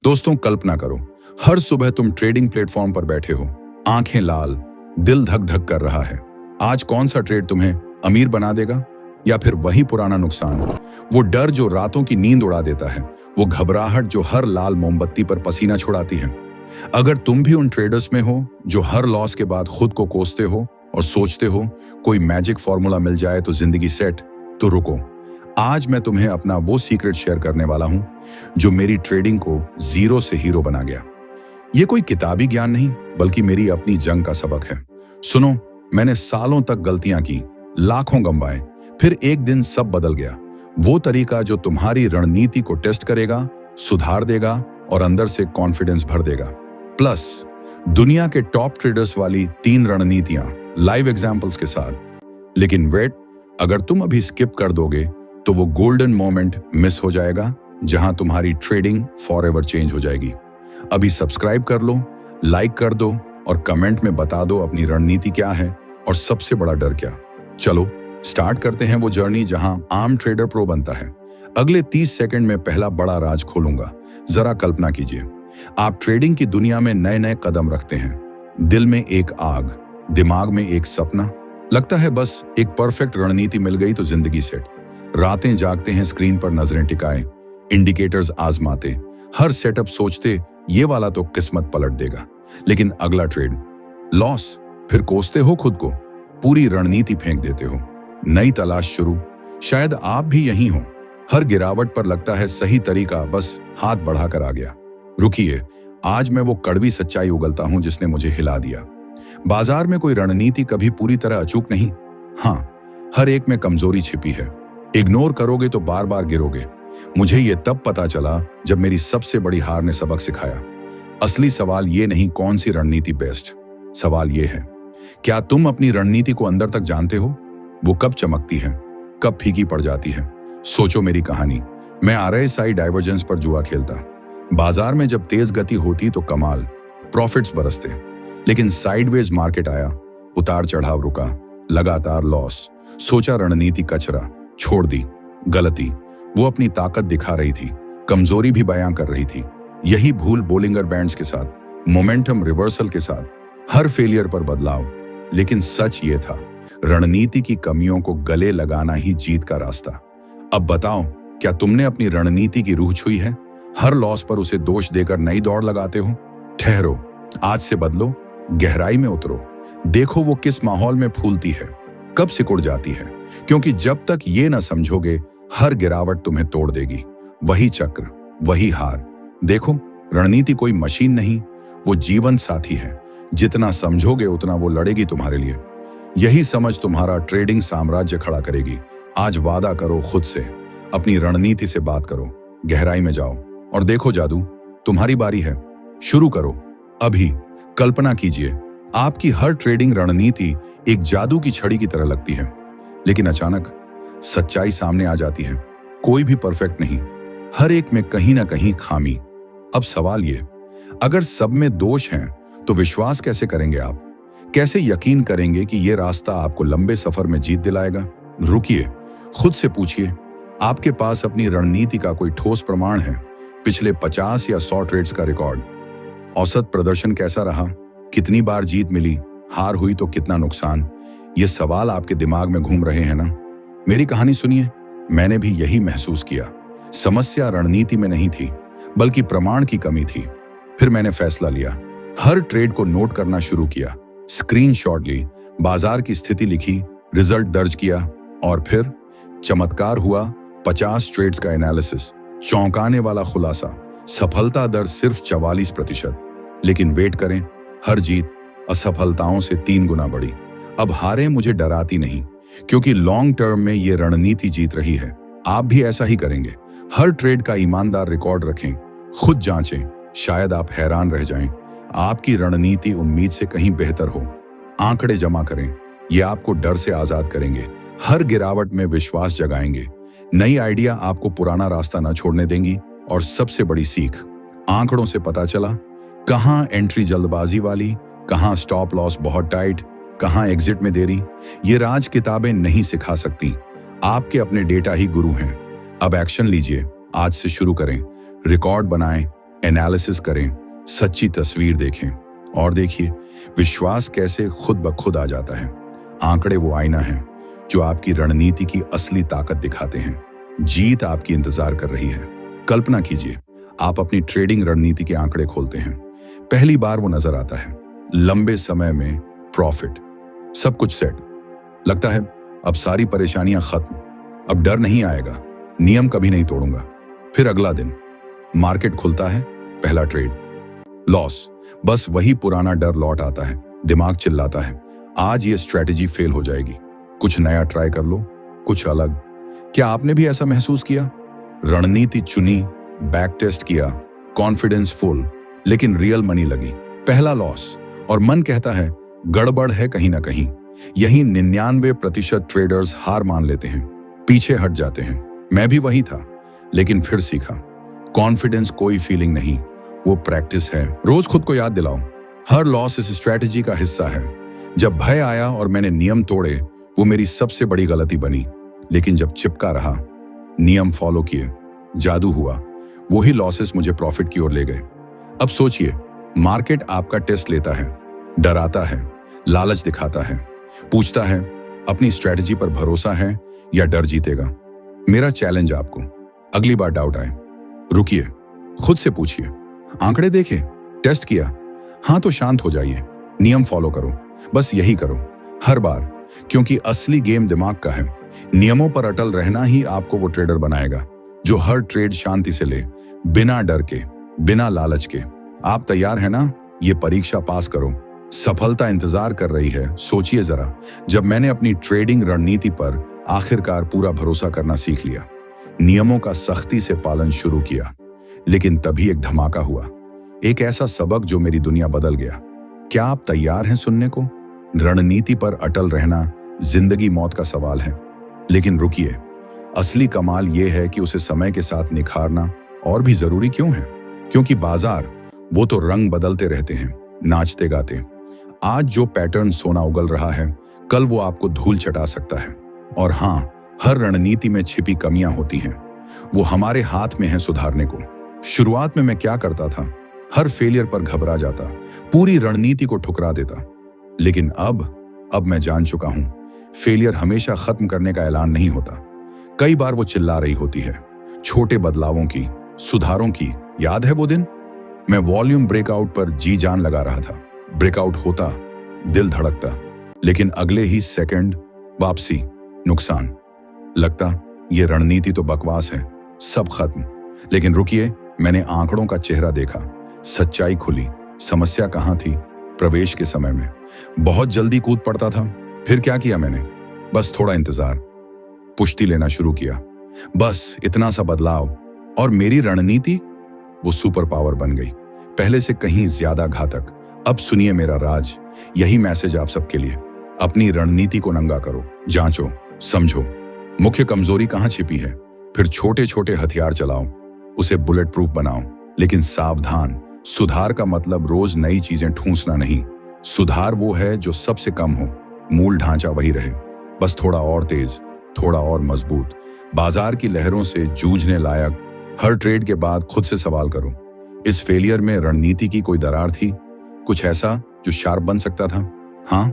दोस्तों, कल्पना करो, हर सुबह तुम ट्रेडिंग प्लेटफॉर्म पर बैठे हो, आंखें लाल, दिल धक धक कर रहा है। आज कौन सा ट्रेड तुम्हें अमीर बना देगा, या फिर वही पुराना नुकसान, वो डर जो रातों की नींद उड़ा देता है, वो घबराहट जो हर लाल मोमबत्ती पर पसीना छुड़ाती है। अगर तुम भी उन ट्रेडर्स में हो जो हर लॉस के बाद खुद को कोसते हो और सोचते हो कोई मैजिक फॉर्मूला मिल जाए तो जिंदगी सेट, तो रुको, आज मैं तुम्हें अपना वो सीक्रेट शेयर करने वाला हूं जो मेरी ट्रेडिंग को जीरो से हीरो बना गया। ये कोई किताबी ज्ञान नहीं, बल्कि मेरी अपनी जंग का सबक है। सुनो, मैंने सालों तक गलतियां की, लाखों गंवाए, फिर एक दिन सब बदल गया। वो तरीका जो तुम्हारी रणनीति को टेस्ट करेगा, सुधार देगा और अंदर से कॉन्फिडेंस भर देगा। प्लस दुनिया के टॉप ट्रेडर्स वाली 3 रणनीतियां लाइव एग्जाम्पल्स के साथ। लेकिन वेट, अगर तुम अभी स्किप कर दोगे तो वो गोल्डन मोमेंट मिस हो जाएगा जहां तुम्हारी ट्रेडिंग फॉरएवर चेंज हो जाएगी। अभी सब्सक्राइब कर लो, लाइक कर दो और कमेंट में बता दो अपनी रणनीति क्या है और सबसे बड़ा डर क्या। चलो स्टार्ट करते हैं वो जर्नी जहां आम ट्रेडर प्रो बनता है। अगले 30 सेकंड में पहला बड़ा राज खोलूंगा। जरा कल्पना कीजिए, आप ट्रेडिंग की दुनिया में नए नए कदम रखते हैं, दिल में एक आग, दिमाग में एक सपना, लगता है बस एक परफेक्ट रणनीति मिल गई तो जिंदगी सेट। रातें जागते हैं, स्क्रीन पर नजरें टिकाए, इंडिकेटर्स आजमाते, हर सेटअप सोचते ये वाला तो किस्मत पलट देगा। लेकिन अगला ट्रेड लॉस, फिर कोसते हो खुद को, पूरी रणनीति फेंक देते हो, नई तलाश शुरू। शायद आप भी यही हो, हर गिरावट पर लगता है सही तरीका बस हाथ बढ़ाकर आ गया। रुकिए, आज मैं वो कड़वी सच्चाई उगलता हूं जिसने मुझे हिला दिया। बाजार में कोई रणनीति कभी पूरी तरह अचूक नहीं। हाँ, हर एक में कमजोरी छिपी है। इग्नोर करोगे तो बार बार गिरोगे। मुझे ये तब पता चला जब मेरी सबसे बड़ी हार ने सबक सिखाया। असली सवाल ये नहीं कौन सी रणनीति बेस्ट, सवाल ये है क्या तुम अपनी रणनीति को अंदर तक जानते हो? वो कब चमकती है, कब फीकी पड़ जाती है। सोचो मेरी कहानी, मैं RSI डाइवर्जेंस पर जुआ खेलता। बाजार में जब तेज गति होती तो कमाल, प्रॉफिट्स बरसते। लेकिन साइडवेज मार्केट आया, उतार चढ़ाव रुका, लगातार लॉस। सोचा रणनीति कचरा, छोड़ दी। गलती, वो अपनी ताकत दिखा रही थी, कमजोरी भी बयां कर रही थी। यही भूल बोलिंगर बैंड्स के साथ, मोमेंटम रिवर्सल के साथ, हर फेलियर पर बदलाव। लेकिन सच ये था, रणनीति की कमियों को गले लगाना ही जीत का रास्ता। अब बताओ, क्या तुमने अपनी रणनीति की रूह छुई है? हर लॉस पर उसे दोष देकर नई दौड़ लगाते हो? ठहरो, आज से बदलो, गहराई में उतरो, देखो वो किस माहौल में फूलती है, कब सिकुड़ जाती है। क्योंकि जब तक ये ना समझोगे, हर गिरावट तुम्हें तोड़ देगी। वही चक्र, वही हार। देखो, रणनीति कोई मशीन नहीं, वो जीवन साथी है। जितना समझोगे उतना वो लड़ेगी तुम्हारे लिए। यही समझ तुम्हारा ट्रेडिंग साम्राज्य खड़ा करेगी। आज वादा करो खुद से, अपनी रणनीति से बात करो, गहराई में जाओ और देखो जादू, तुम्हारी बारी है। शुरू करो अभी। कल्पना कीजिए, आपकी हर ट्रेडिंग रणनीति एक जादू की छड़ी की तरह लगती है, लेकिन अचानक सच्चाई सामने आ जाती है। कोई भी परफेक्ट नहीं, हर एक में कहीं ना कहीं खामी। अब सवाल ये, अगर सब में दोष हैं तो विश्वास कैसे करेंगे आप? कैसे यकीन करेंगे कि ये रास्ता आपको लंबे सफर में जीत दिलाएगा? रुकिए, खुद से पूछिए, आपके पास अपनी रणनीति का कोई ठोस प्रमाण है? पिछले 50 या 100 ट्रेड्स का रिकॉर्ड? औसत प्रदर्शन कैसा रहा? कितनी बार जीत मिली? हार हुई तो कितना नुकसान? ये सवाल आपके दिमाग में घूम रहे हैं ना? मेरी कहानी सुनिए, मैंने भी यही महसूस किया। समस्या रणनीति में नहीं थी, बल्कि प्रमाण की कमी थी। फिर मैंने फैसला लिया, हर ट्रेड को नोट करना शुरू किया, स्क्रीनशॉट ली, बाजार की स्थिति लिखी, रिजल्ट दर्ज किया और फिर चमत्कार हुआ। 50 ट्रेड्स का एनालिसिस, चौंकाने वाला खुलासा, सफलता दर सिर्फ 44%। लेकिन वेट करें, हर जीत असफलताओं से 3 गुना बढ़ी। अब हारें मुझे डराती नहीं, क्योंकि लॉन्ग टर्म में ये रणनीति जीत रही है। आप भी ऐसा ही करेंगे। हर ट्रेड का ईमानदार रिकॉर्ड रखें, खुद जांचें, शायद आप हैरान रह जाएं। आपकी रणनीति उम्मीद से कहीं बेहतर हो। आंकड़े जमा करें, ये आपको डर से आजाद करेंगे, हर गिरावट में विश्वास जगाएंगे। नई आइडिया आपको पुराना रास्ता न छोड़ने देंगी। और सबसे बड़ी सीख, आंकड़ों से पता चला कहां एंट्री जल्दबाजी वाली, कहां स्टॉप लॉस बहुत टाइट, कहां एग्जिट में देरी। ये राज किताबें नहीं सिखा सकती, आपके अपने डेटा ही गुरु हैं। अब एक्शन लीजिए, आज से शुरू करें, रिकॉर्ड बनाएं, एनालिसिस करें, सच्ची तस्वीर देखें और देखिए विश्वास कैसे खुद ब खुद आ जाता है। आंकड़े वो आईना है जो आपकी रणनीति की असली ताकत दिखाते हैं। जीत आपकी इंतजार कर रही है। कल्पना कीजिए, आप अपनी ट्रेडिंग रणनीति के आंकड़े खोलते हैं। पहली बार वो नजर आता है, लंबे समय में प्रॉफिट, सब कुछ सेट। लगता है अब सारी परेशानियां खत्म, अब डर नहीं आएगा, नियम कभी नहीं तोड़ूंगा। फिर अगला दिन मार्केट खुलता है, पहला ट्रेड लॉस। बस वही पुराना डर लौट आता है। दिमाग चिल्लाता है, आज ये स्ट्रेटेजी फेल हो जाएगी, कुछ नया ट्राई कर लो, कुछ अलग। क्या आपने भी ऐसा महसूस किया? रणनीति चुनी, बैक टेस्ट किया, कॉन्फिडेंस फुल, लेकिन रियल मनी लगी, पहला लॉस, और मन कहता है गड़बड़ है कहीं ना कहीं। यही 99% ट्रेडर्स हार मान लेते हैं, पीछे हट जाते हैं। मैं भी वही था, लेकिन फिर सीखा। कॉन्फिडेंस कोई फीलिंग नहीं, वो प्रैक्टिस है। रोज खुद को याद दिलाओ, हर लॉस इस स्ट्रैटेजी का हिस्सा है। जब भय आया और मैंने नियम तोड़े, वो मेरी सबसे बड़ी गलती बनी। लेकिन जब चिपका रहा, नियम फॉलो किए, जादू हुआ। वही लॉसेस मुझे प्रॉफिट की ओर ले गए। अब सोचिए, मार्केट आपका टेस्ट लेता है, डराता है, लालच दिखाता है, पूछता है अपनी स्ट्रैटेजी पर भरोसा है या डर जीतेगा। मेरा चैलेंज आपको, अगली बार डाउट आए, रुकिए, खुद से पूछिए, आंकड़े देखे, टेस्ट किया, हाँ तो शांत हो जाइए, नियम फॉलो करो, बस यही करो हर बार, क्योंकि असली गेम दिमाग का है। नियमों पर अटल रहना ही आपको वो ट्रेडर बनाएगा जो हर ट्रेड शांति से ले, बिना डर के, बिना लालच के। आप तैयार हैं ना? ये परीक्षा पास करो, सफलता इंतजार कर रही है। सोचिए जरा, जब मैंने अपनी ट्रेडिंग रणनीति पर आखिरकार पूरा भरोसा करना सीख लिया, नियमों का सख्ती से पालन शुरू किया, लेकिन तभी एक धमाका हुआ, एक ऐसा सबक जो मेरी दुनिया बदल गया। क्या आप तैयार हैं सुनने को? रणनीति पर अटल रहना जिंदगी मौत का सवाल है, लेकिन रुकिए, असली कमाल यह है कि उसे समय के साथ निखारना और भी जरूरी क्यों है? क्योंकि बाजार वो तो रंग बदलते रहते हैं, नाचते गाते। आज जो पैटर्न सोना उगल रहा है, कल वो आपको धूल चटा सकता है। और हाँ, हर रणनीति में छिपी कमियां होती हैं, वो हमारे हाथ में है सुधारने को। शुरुआत में मैं क्या करता था, हर फेलियर पर घबरा जाता, पूरी रणनीति को ठुकरा देता। लेकिन अब मैं जान चुका हूं, फेलियर हमेशा खत्म करने का ऐलान नहीं होता। कई बार वो चिल्ला रही होती है, छोटे बदलावों की, सुधारों की। याद है वो दिन? मैं वॉल्यूम ब्रेकआउट पर जी जान लगा रहा था। ब्रेकआउट होता, दिल धड़कता, लेकिन अगले ही सेकंड वापसी, नुकसान। लगता ये रणनीति तो बकवास है, सब खत्म। लेकिन रुकिए, मैंने आंकड़ों का चेहरा देखा, सच्चाई खुली। समस्या कहां थी? प्रवेश के समय में बहुत जल्दी कूद पड़ता था। फिर क्या किया मैंने? बस थोड़ा इंतजार, पुष्टि लेना शुरू किया, बस इतना सा बदलाव, और मेरी रणनीति वो सुपर पावर बन गई, पहले से कहीं ज्यादा घातक। अब सुनिए मेरा राज, यही मैसेज आप सबके लिए। अपनी रणनीति को नंगा करो, जांचो, समझो मुख्य कमजोरी कहां छिपी है, फिर छोटे छोटे हथियार चलाओ, उसे बुलेट प्रूफ बनाओ। लेकिन सावधान, सुधार का मतलब रोज नई चीजें ठूंसना नहीं। सुधार वो है जो सबसे कम हो, मूल ढांचा वही रहे, बस थोड़ा और तेज, थोड़ा और मजबूत। बाजार की लहरों से जूझने लायक। हर ट्रेड के बाद खुद से सवाल करो, इस फेलियर में रणनीति की कोई दरार थी? कुछ ऐसा जो शार्प बन सकता था? हाँ,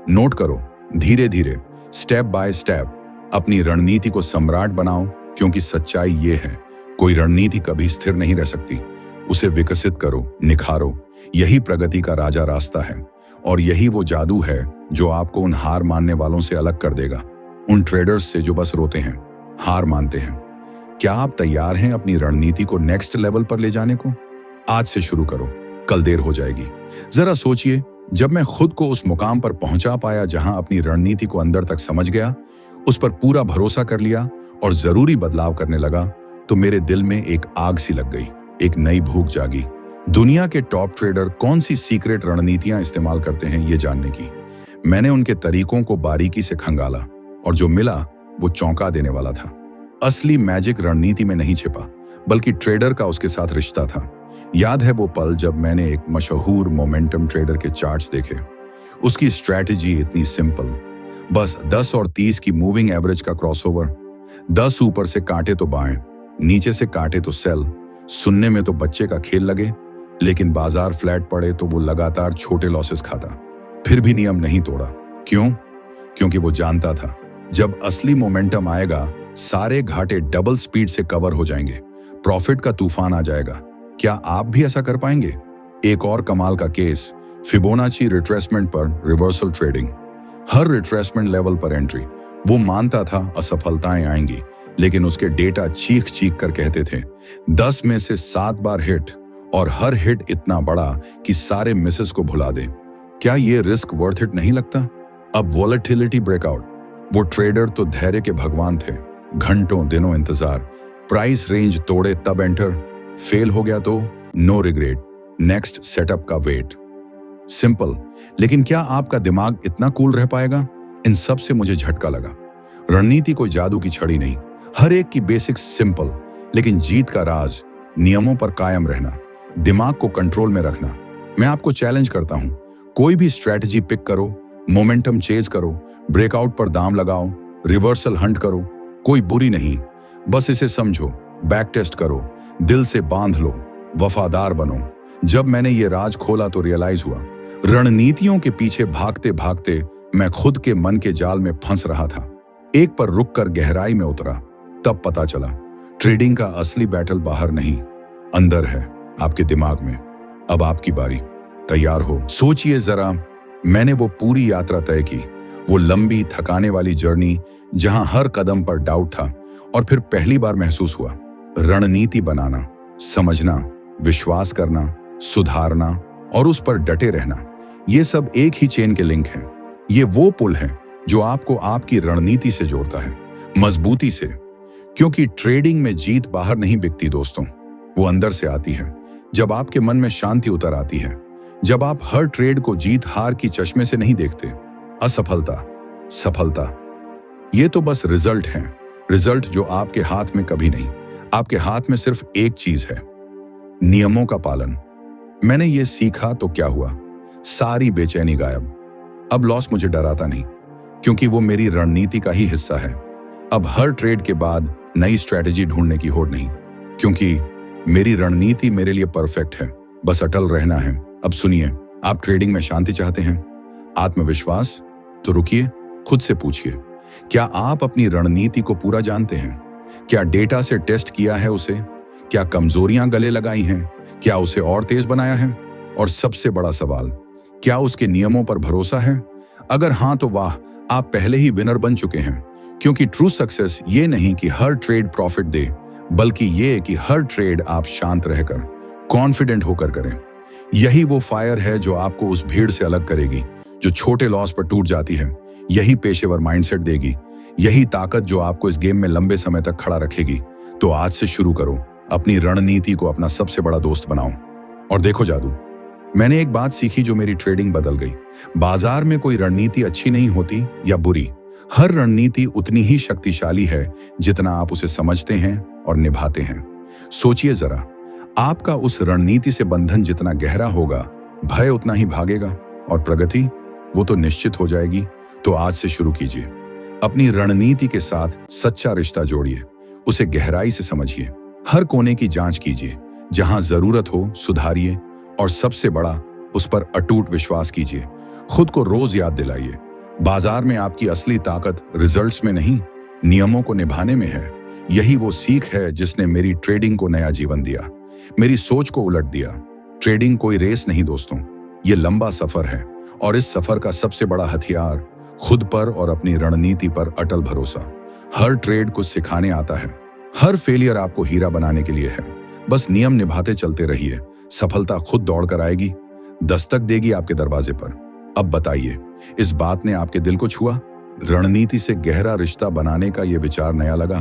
नोट करो, धीरे धीरे, स्टेप बाय स्टेप अपनी रणनीति को सम्राट बनाओ। क्योंकि सच्चाई ये है, कोई रणनीति कभी स्थिर नहीं रह सकती। उसे विकसित करो, निखारो, यही प्रगति का राजा रास्ता है। और यही वो जादू है जो आपको उन हार मानने वालों से अलग कर देगा, उन ट्रेडर्स से जो बस रोते हैं, हार मानते हैं। क्या आप तैयार हैं अपनी रणनीति को नेक्स्ट लेवल पर ले जाने को? आज से शुरू करो, कल देर हो जाएगी। जरा सोचिए, जब मैं खुद को उस मुकाम पर पहुंचा पाया जहां अपनी रणनीति को अंदर तक समझ गया, उस पर पूरा भरोसा कर लिया और जरूरी बदलाव करने लगा, तो मेरे दिल में एक आग सी लग गई, एक नई भूख जागी। दुनिया के टॉप ट्रेडर कौन सी सीक्रेट रणनीतियां इस्तेमाल करते हैं ये जानने की। मैंने उनके तरीकों को बारीकी से खंगाला, और जो मिला वो चौंका देने वाला था। असली मैजिक रणनीति में नहीं छिपा, बल्कि ट्रेडर का उसके साथ रिश्ता था। याद है वो पल जब मैंने एक मशहूर मोमेंटम ट्रेडर के चार्ट्स देखे। उसकी स्ट्रैटेजी इतनी सिंपल, बस 10 और 30 की मूविंग एवरेज का क्रॉसओवर। 10 ऊपर से काटे तो बाएं, नीचे से काटे तो सेल, सुनने में तो बच्चे का खेल लगे, लेकिन बाजार फ्लैट पड़े तो वो लगातार छोटे लॉसेस खाता, फिर भी नियम नहीं तोड़ा। क्यों? क्योंकि वो जानता था जब असली मोमेंटम आएगा सारे घाटे डबल स्पीड से कवर हो जाएंगे, प्रॉफिट का तूफान आ जाएगा। क्या आप भी ऐसा कर पाएंगे? एक और कमाल का केस, फिबोनाची रिट्रेसमेंट पर रिवर्सल ट्रेडिंग। हर रिट्रेसमेंट लेवल पर एंट्री। वो मानता था असफलताएं आएंगी, लेकिन उसके डेटा चीख चीख कर कहते थे 10 में से 7 बार हिट, और हर हिट इतना बड़ा कि सारे मिसेस को भुला दे। क्या ये रिस्क वर्थ इट नहीं लगता? अब वॉलेटिलिटी ब्रेकआउट। वो ट्रेडर तो धैर्य के भगवान थे, घंटों दिनों इंतजार, प्राइस रेंज तोड़े तब एंटर, फेल हो गया तो नो रिग्रेट, नेक्स्ट सेटअप का वेट। सिंपल, लेकिन क्या आपका दिमाग इतना कूल रह पाएगा? इन सब से मुझे झटका लगा। रणनीति कोई जादू की छड़ी नहीं, हर एक की बेसिक्स सिंपल, लेकिन जीत का राज नियमों पर कायम रहना, दिमाग को कंट्रोल में रखना। मैं आपको चैलेंज करता हूं, कोई भी स्ट्रेटजी पिक करो, मोमेंटम चेज करो, ब्रेकआउट पर दाम लगाओ, रिवर्सल हंट करो, कोई बुरी नहीं। बस इसे समझो, बैक टेस्ट करो, दिल से बांध लो, वफादार बनो। जब मैंने ये राज खोला तो रियलाइज हुआ, रणनीतियों के पीछे भागते भागते मैं खुद के मन के जाल में फंस रहा था। एक पर रुककर गहराई में उतरा, तब पता चला ट्रेडिंग का असली बैटल बाहर नहीं, अंदर है, आपके दिमाग में। अब आपकी बारी, तैयार हो? सोचिए जरा, मैंने वो पूरी यात्रा तय की, वो लंबी थकाने वाली जर्नी जहां हर कदम पर डाउट था, और फिर पहली बार महसूस हुआ रणनीति बनाना, समझना, विश्वास करना, सुधारना और उस पर डटे रहना, ये सब एक ही चेन के लिंक हैं। ये वो पुल है जो आपको आपकी रणनीति से जोड़ता है, मजबूती से। क्योंकि ट्रेडिंग में जीत बाहर नहीं बिकती दोस्तों, वो अंदर से आती है। जब आपके मन में शांति उतर आती है, जब आप हर ट्रेड को जीत हार की चश्मे से नहीं देखते। असफलता, सफलता, ये तो बस रिजल्ट है, रिजल्ट जो आपके हाथ में कभी नहीं। आपके हाथ में सिर्फ एक चीज है, नियमों का पालन। मैंने ये सीखा तो क्या हुआ, सारी बेचैनी गायब। अब लॉस मुझे डराता नहीं, क्योंकि वो मेरी रणनीति का ही हिस्सा है। अब हर ट्रेड के बाद नई स्ट्रेटेजी ढूंढने की होड़ नहीं, क्योंकि मेरी रणनीति मेरे लिए परफेक्ट है, बस अटल रहना है। अब सुनिए, आप ट्रेडिंग में शांति चाहते हैं, आत्मविश्वास? तो रुकिए, खुद से पूछिए, क्या आप अपनी रणनीति को पूरा जानते हैं? क्या डेटा से टेस्ट किया है उसे? क्या कमजोरियां गले लगाई हैं? क्या उसे और तेज बनाया है? और सबसे बड़ा सवाल, क्या उसके नियमों पर भरोसा है? अगर हाँ तो वाह, आप पहले ही विनर बन चुके हैं। क्योंकि ट्रू सक्सेस ये नहीं कि हर ट्रेड प्रॉफिट दे, बल्कि ये कि हर ट्रेड आप शांत रहकर, कॉन्फिडेंट होकर करें। यही वो फायर है जो आपको उस भीड़ से अलग करेगी जो छोटे लॉस पर टूट जाती है। यही पेशेवर माइंडसेट देगी, यही ताकत जो आपको इस गेम में लंबे समय तक खड़ा रखेगी। तो आज से शुरू करो, अपनी रणनीति को अपना सबसे बड़ा दोस्त बनाओ और देखो जादू। मैंने एक बात सीखी जो मेरी ट्रेडिंग बदल गई। बाजार में कोई रणनीति अच्छी नहीं होती या बुरी, हर रणनीति उतनी ही शक्तिशाली है जितना आप उसे समझते हैं और निभाते हैं। सोचिए जरा, आपका उस रणनीति से बंधन जितना गहरा होगा, भय उतना ही भागेगा, और प्रगति वो तो निश्चित हो जाएगी। तो आज से शुरू कीजिए, अपनी रणनीति के साथ सच्चा रिश्ता जोड़िए, उसे गहराई से समझिए, हर कोने की जांच कीजिए, जहां जरूरत हो सुधारिए, और सबसे बड़ा, उस पर अटूट विश्वास कीजिए। खुद को रोज याद दिलाइए, बाजार में आपकी असली ताकत रिजल्ट्स में नहीं, नियमों को निभाने में है। यही वो सीख है जिसने मेरी ट्रेडिंग को नया जीवन दिया, मेरी सोच को उलट दिया। ट्रेडिंग कोई रेस नहीं दोस्तों, ये लंबा सफर है, और इस सफर का सबसे बड़ा हथियार खुद पर और अपनी रणनीति पर अटल भरोसा। हर ट्रेड कुछ सिखाने आता है, हर फेलियर आपको हीरा बनाने के लिए है। बस नियम निभाते चलते रहिए, सफलता खुद दौड़ कर आएगी, दस्तक देगी आपके दरवाजे पर। अब बताइए, इस बात ने आपके दिल को छुआ? रणनीति से गहरा रिश्ता बनाने का यह विचार नया लगा?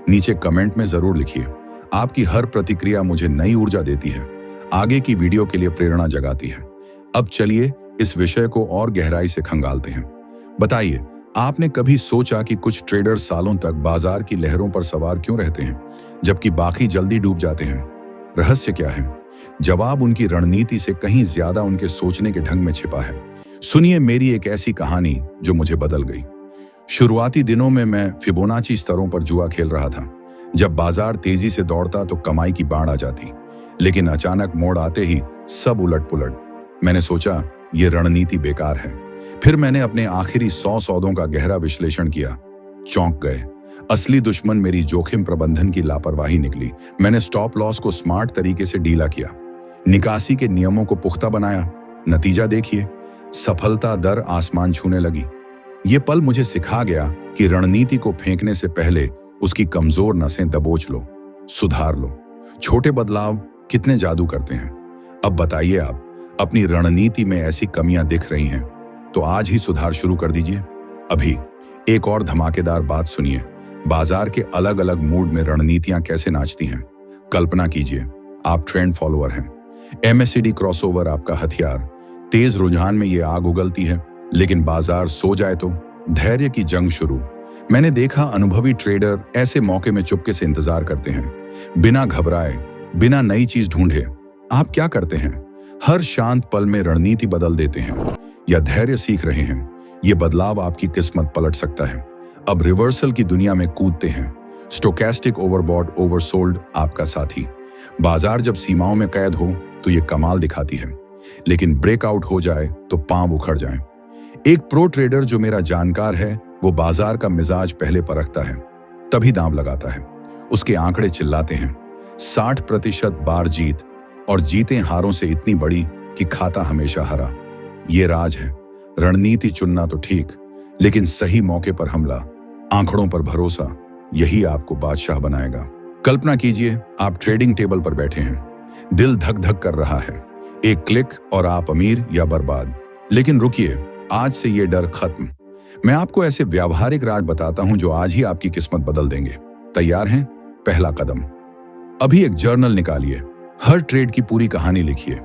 नीचे कमेंट में जरूर लिखिए। आपकी हर प्रतिक्रिया मुझे नई ऊर्जा देती है, आगे की वीडियो के लिए प्रेरणा जगाती है। अब चलिए इस विषय को और गहराई से खंगालते हैं। बताइए, आपने कभी सोचा कि कुछ ट्रेडर सालों तक बाजार की लहरों पर सवार क्यों रहते हैं, जबकि बाकी जल्दी डूब जाते हैं? रहस्य क्या है? जवाब उनकी रणनीति से कहीं ज्यादा उनके सोचने के ढंग में छिपा है। सुनिए मेरी एक ऐसी कहानी जो मुझे बदल गई। शुरुआती दिनों में मैं फिबोनाची स्तरों पर जुआ खेल रहा था। जब बाजार तेजी से दौड़ता तो कमाई की बाढ़ आ जाती, लेकिन अचानक मोड़ आते ही सब उलट पुलट। मैंने सोचा ये रणनीति बेकार है। फिर मैंने अपने आखिरी 100 सौदों का गहरा विश्लेषण किया। चौंक गए। असली दुश्मन मेरी जोखिम प्रबंधन की लापरवाही निकली। मैंने स्टॉप लॉस को स्मार्ट तरीके से ढीला किया, निकासी के नियमों को पुख्ता बनाया। नतीजा देखिए, सफलता दर आसमान छूने लगी। ये पल मुझे सिखा गया कि रणनीति को फेंकने से पहले उसकी कमजोर नसें दबोच लो, सुधार लो। छोटे बदलाव कितने जादू करते हैं। अब बताइए, आप अपनी रणनीति में ऐसी कमियां दिख रही हैं तो आज ही सुधार शुरू कर दीजिए। अभी एक और धमाकेदार बात सुनिए। बाजार के अलग अलग मूड में रणनीतियां कैसे नाचती हैं। कल्पना कीजिए, आप ट्रेंड फॉलोअर हैं। एमएससीडी क्रॉसओवर आपका हथियार। तेज रुझान में ये आग उगलती है, लेकिन बाजार सो जाए तो धैर्य की जंग शुरू। मैंने देखा अनुभवी ट्रेडर ऐसे मौके में चुपके से इंतजार करते हैं, बिना घबराए, बिना नई चीज ढूंढे। आप क्या करते हैं? हर शांत पल में रणनीति बदल देते हैं या धैर्य सीख रहे हैं। ये बदलाव आपकी किस्मत पलट सकता है। अब रिवर्सल की दुनिया में कूदते हैं। स्टोकेस्टिक ओवरबॉट ओवरसोल्ड आपका साथी। बाजार जब सीमाओं में कैद हो तो ये कमाल दिखाती है, लेकिन ब्रेकआउट हो जाए तो पांव उखड़ जाएं। एक प्रो ट्रेडर जो मेरा जानकार है, वो बाजार का मिजाज पहले परखता है, तभी दांव लगाता है। उसके आंकड़े चिल्लाते हैं 60% बार जीत, और जीतें हारों से इतनी बड़ी कि खाता हमेशा हरा। ये राज है। रणनीति चुनना तो ठीक, लेकिन सही मौके पर हमला, आंकड़ों पर भरोसा, यही आपको बादशाह बनाएगा। कल्पना कीजिए, आप ट्रेडिंग टेबल पर बैठे हैं, दिल धक धक कर रहा है। एक क्लिक और आप अमीर या बर्बाद। लेकिन रुकिए, आज से ये डर खत्म। मैं आपको ऐसे व्यावहारिक राज बताता हूं जो आज ही आपकी किस्मत बदल देंगे। तैयार हैं? पहला कदम, अभी एक जर्नल निकालिए। हर ट्रेड की पूरी कहानी लिखिए।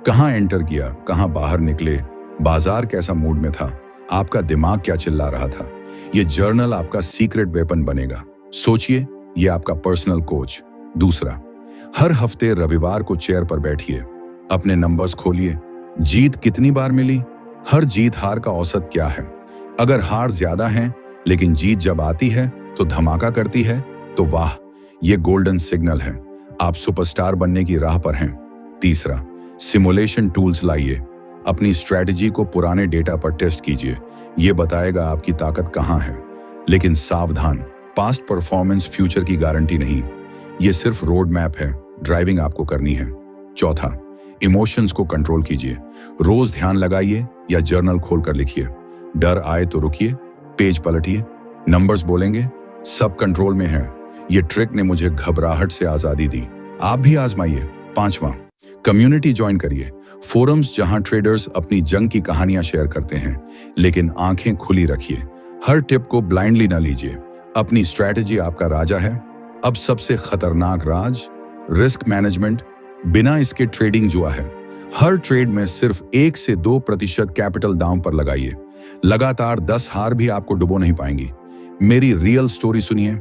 कहां एंटर किया, कहां बाहर निकले, बाजार कैसा मूड में था, आपका दिमाग क्या चिल्ला रहा था। ये जर्नल आपका सीक्रेट वेपन बनेगा। सोचिए, ये आपका पर्सनल कोच। दूसरा, हर हफ्ते रविवार को चेयर पर बैठिए, अपने नंबर्स खोलिए। जीत कितनी बार मिली, हर जीत हार का औसत क्या है। अगर हार ज्यादा है लेकिन जीत जब आती है तो धमाका करती है, तो वाह, ये गोल्डन सिग्नल है, आप सुपरस्टार बनने की राह पर हैं। तीसरा, सिमुलेशन टूल्स लाइए। अपनी स्ट्रैटेजी को पुराने डेटा पर टेस्ट कीजिए, ये बताएगा आपकी ताकत कहां है। लेकिन सावधान, पास्ट परफॉर्मेंस फ्यूचर की गारंटी नहीं, ये सिर्फ रोड मैप है, ड्राइविंग आपको करनी है। चौथा, इमोशंस को कंट्रोल कीजिए। रोज ध्यान लगाइए या जर्नल खोलकर लिखिए। डर आए तो रुकिए, पेज पलटिए, नंबर्स बोलेंगे, सब कंट्रोल में है। ये ट्रिक ने मुझे घबराहट से आजादी दी। आप भी आजमाइए। पांचवा, कम्युनिटी ज्वाइन करिए। फोरम्स जहां ट्रेडर्स अपनी जंग की कहानियां शेयर करते हैं, लेकिन आंखें खुली रखिए। हर टिप को ब्लाइंडली ना लीजिए। अपनी स्ट्रैटेजी आपका राजा है। अब सबसे खतरनाक राज, रिस्क मैनेजमेंट। बिना इसके ट्रेडिंग जुआ है। हर ट्रेड में सिर्फ 1 से 2% कैपिटल दांव पर लगाइए। लगातार 10 हार भी आपको डुबो नहीं पाएंगी। मेरी रियल स्टोरी सुनिए।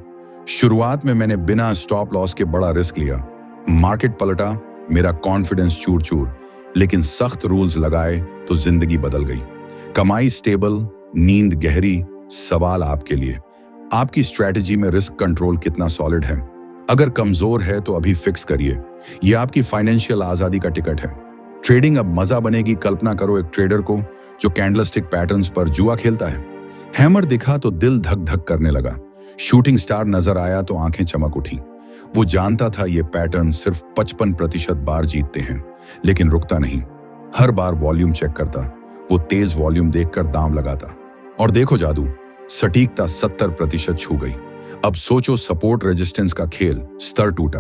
शुरुआत में मैंने बिना स्टॉप लॉस के बड़ा रिस्क लिया, मार्केट पलटा, मेरा कॉन्फिडेंस चूर चूर, लेकिन सख्त रूल्स लगाए तो जिंदगी बदल गई। कमाई स्टेबल, नींद गहरी। सवाल आपके लिए, आपकी स्ट्रैटेजी में रिस्क कंट्रोल कितना सॉलिड है? अगर कमजोर है तो अभी फिक्स करिए। यह आपकी फाइनेंशियल आजादी का टिकट है। ट्रेडिंग अब मजा बनेगी। कल्पना करो एक ट्रेडर को जो कैंडलस्टिक पैटर्न्स पर जुआ खेलता है। हैमर दिखा तो दिल धक धक करने लगा, शूटिंग स्टार नजर आया तो आंखें चमक उठी। वो जानता था ये पैटर्न सिर्फ 55% बार जीतते हैं, लेकिन रुकता नहीं। हर बार वॉल्यूम चेक करता, वो तेज वॉल्यूम देखकर दांव लगाता, और देखो जादू, सटीकता 70% छू गई। अब सोचो, सपोर्ट रेजिस्टेंस का खेल, स्तर टूटा,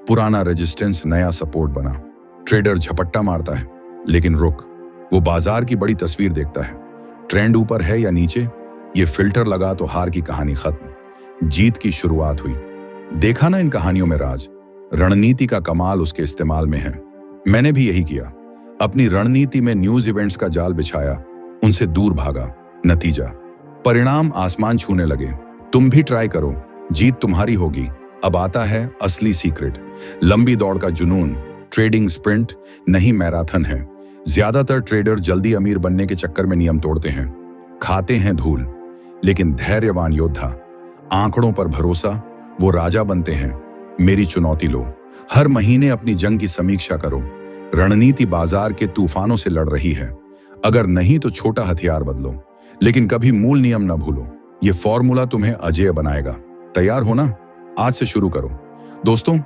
पुराना रेजिस्टेंस नया सपोर्ट बना। ट्रेडर झपट्टा मारता है, लेकिन रुक, वो बाजार की बड़ी तस्वीर देखता है। ट्रेंड ऊपर है या नीचे, ये फिल्टर लगा तो हार की कहानी खत्म, जीत की शुरुआत हुई। देखा ना इन कहानियों में राज? रणनीति का कमाल उसके इस्तेमाल में है। मैंने भी यही किया। अपनी रणनीति में न्यूज इवेंट्स का जाल बिछाया, उनसे दूर भागा। नतीजा, परिणाम आसमान छूने लगे। तुम भी ट्राई करो, जीत तुम्हारी होगी। अब आता है असली सीक्रेट, लंबी दौड़ का जुनून। ट्रेडिंग स्प्रिंट नहीं, मैराथन है। ज्यादातर ट्रेडर जल्दी अमीर बनने के चक्कर में नियम तोड़ते हैं, खाते हैं धूल। लेकिन धैर्यवान योद्धा, आंकड़ों पर भरोसा, वो राजा बनते हैं। मेरी चुनौती लो, हर महीने अपनी जंग की समीक्षा करो। रणनीति बाजार के तूफानों से लड़ रही है। अगर नहीं तो छोटा हथियार बदलो, लेकिन कभी मूल नियम ना भूलो। ये फॉर्मूला तुम्हें अजेय बनाएगा। तैयार हो ना? आज से शुरू करो। दोस्तों,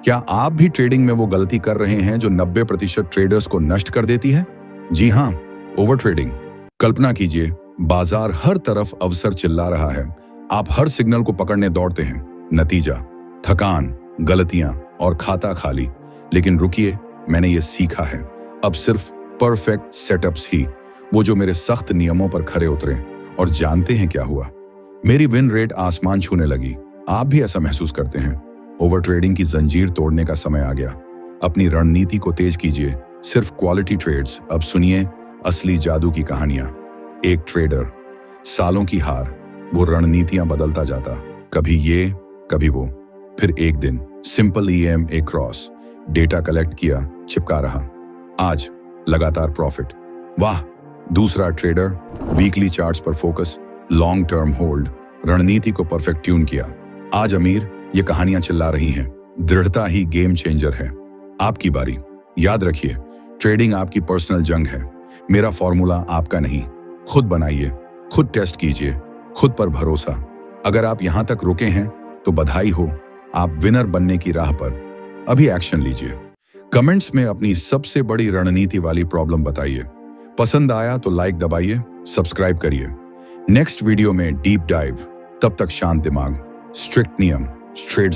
क्या आप भी ट्रेडिंग में वो गलती कर रहे हैं जो 90% ट्रेडर्स को नष्ट कर देती है? जी हाँ, ओवर ट्रेडिंग। कल्पना कीजिए, बाजार हर तरफ अवसर चिल्ला रहा है। आप हर सिग्नल को पकड़ने दौड़ते हैं। नतीजा थकान, गलतियां और खाता खाली। लेकिन रुकिए, मैंने ये सीखा है। अब सिर्फ परफेक्ट सेटअप्स ही, वो जो मेरे सख्त नियमों पर खरे उतरे। और जानते हैं क्या हुआ? मेरी विन रेट आसमान छूने लगी। आप भी ऐसा महसूस करते हैं? ओवर ट्रेडिंग की जंजीर तोड़ने का समय आ गया। अपनी रणनीति को तेज कीजिए। सिर्फ क्वालिटी ट्रेड्स। अब सुनिए असली जादू की कहानियां। एक ट्रेडर, सालों की हार, वो रणनीतियां बदलता जाता। कभी ये, कभी वो। फिर एक दिन simple EMA cross, data collect किया, चिपका रहा। आज लगातार प्रॉफिट। वाह! दूसरा ट्रेडर, वीकली चार्ट्स पर फोकस, लॉन्ग टर्म होल्ड, रणनीति को परफेक्ट ट्यून किया। आज अमीर। ये कहानियां चिल्ला रही हैं। दृढ़ता ही गेम चेंजर है। आपकी बारी। याद रखिए, ट्रेडिंग आपकी पर्सनल जंग है। मेरा फॉर्मूला आपका नहीं। खुद बनाइए, खुद टेस्ट कीजिए, खुद पर भरोसा। अगर आप यहां तक रुके हैं तो बधाई हो, आप विनर बनने की राह पर। अभी एक्शन लीजिए। कमेंट्स में अपनी सबसे बड़ी रणनीति वाली प्रॉब्लम बताइए। पसंद आया तो लाइक दबाइए, सब्सक्राइब करिए। नेक्स्ट वीडियो में डीप डाइव। तब तक शांत दिमाग, स्ट्रिक्ट नियम, ट्रेड